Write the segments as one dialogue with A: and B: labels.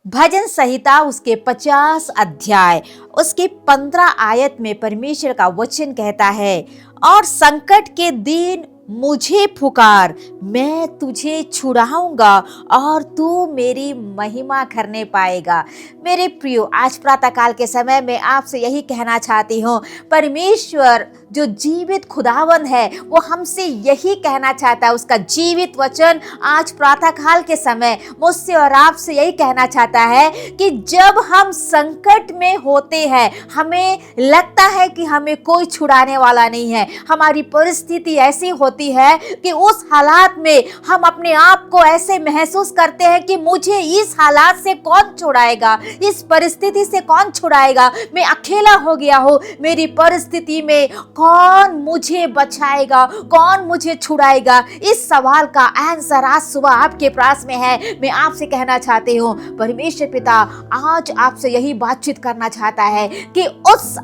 A: भजन संहिता उसके 50 अध्याय उसके 15 आयत में परमेश्वर का वचन कहता है, और संकट के दिन मुझे पुकार, मैं तुझे छुड़ाऊंगा और तू मेरी महिमा करने पाएगा। मेरे प्रियो, आज प्रातःकाल के समय में आपसे यही कहना चाहती हूँ, परमेश्वर जो जीवित खुदावन है वो हमसे यही कहना चाहता है। उसका जीवित वचन आज प्रातःकाल के समय मुझसे और आपसे यही कहना चाहता है कि जब हम संकट में होते हैं, हमें लगता है कि हमें कोई छुड़ाने वाला नहीं है, हमारी परिस्थिति ऐसी होती है कि उस हालात में हम अपने आप को ऐसे महसूस करते हैं कि मुझे इस हालात से कौन छुड़ाएगा, इस परिस्थिति से कौन छुड़ाएगा, मैं अकेला हो गया हूँ, मेरी परिस्थिति में कौन मुझे बचाएगा, कौन मुझे छुड़ाएगा। इस सवाल का आंसर आज सुबह आपके पास में है। मैं आपसे कहना चाहती हूँ, परमेश्वर पिता आज आपसे यही बातचीत करना चाहता है कि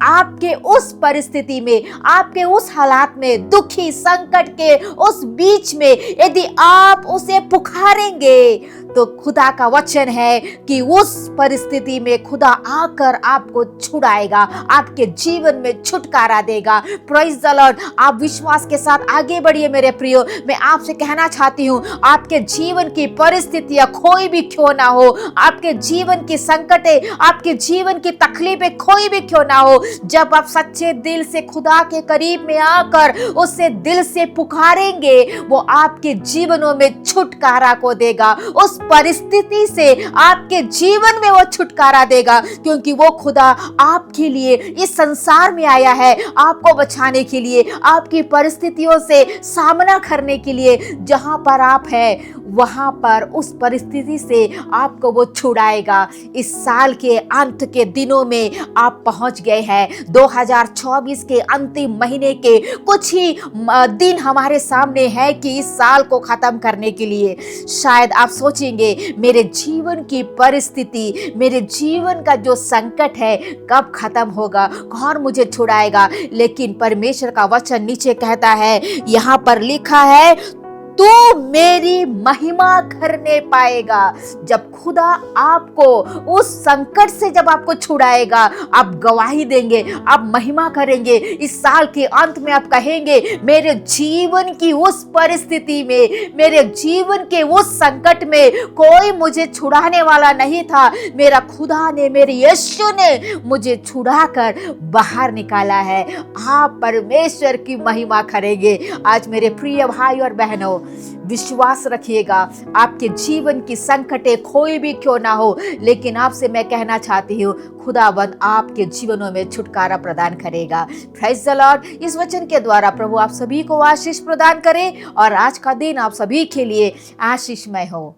A: आपके उस परिस्थिति में, आपके उस हालात में, दुखी संकट के उस बीच में यदि आप उसे पुकारेंगे तो खुदा का वचन है कि उस परिस्थिति में खुदा आकर आपको छुड़ाएगा, आपके जीवन में छुटकारा देगा। Praise the Lord. आप विश्वास के साथ आगे बढ़िए मेरे प्रियो। मैं आपसे कहना चाहती हूँ, आपके जीवन की परिस्थितियां कोई भी क्यों ना हो, आपके जीवन की संकटें, आपके जीवन की तकलीफें कोई भी क्यों ना हो, जब आप सच्चे दिल से खुदा के करीब में आकर उससे दिल से पुकारेंगे, वो आपके जीवनों में छुटकारा को देगा। उस परिस्थिति से आपके जीवन में वो छुटकारा देगा, क्योंकि वो खुदा आपके लिए इस संसार में आया है, आपको बचाने के लिए, आपकी परिस्थितियों से सामना करने के लिए। जहां पर आप हैं वहां पर उस परिस्थिति से आपको वो छुड़ाएगा। इस साल के अंत के दिनों में आप पहुंच गए हैं। 2024 के अंतिम महीने के कुछ ही दिन हमारे सामने है कि इस साल को खत्म करने के लिए। शायद आप सोचेंगे, मेरे जीवन की परिस्थिति, मेरे जीवन का जो संकट है कब खत्म होगा, कौन मुझे छुड़ाएगा। लेकिन परमेश्वर का वचन नीचे कहता है, यहाँ पर लिखा है, तू मेरी महिमा करने पाएगा। जब खुदा आपको उस संकट से जब आपको छुड़ाएगा, आप गवाही देंगे, आप महिमा करेंगे। इस साल के अंत में आप कहेंगे, मेरे जीवन की उस परिस्थिति में, मेरे जीवन के उस संकट में कोई मुझे छुड़ाने वाला नहीं था, मेरा खुदा ने, मेरे यीशु ने मुझे छुड़ाकर बाहर निकाला है। आप परमेश्वर की महिमा करेंगे। आज मेरे प्रिय भाई और बहनों, विश्वास रखिएगा, आपके जीवन की संकटें कोई भी क्यों ना हो, लेकिन आपसे मैं कहना चाहती हूँ, खुदावंद आपके जीवनों में छुटकारा प्रदान करेगा। Praise the Lord. इस वचन के द्वारा प्रभु आप सभी को आशीष प्रदान करे और आज का दिन आप सभी के लिए आशीषमय हो।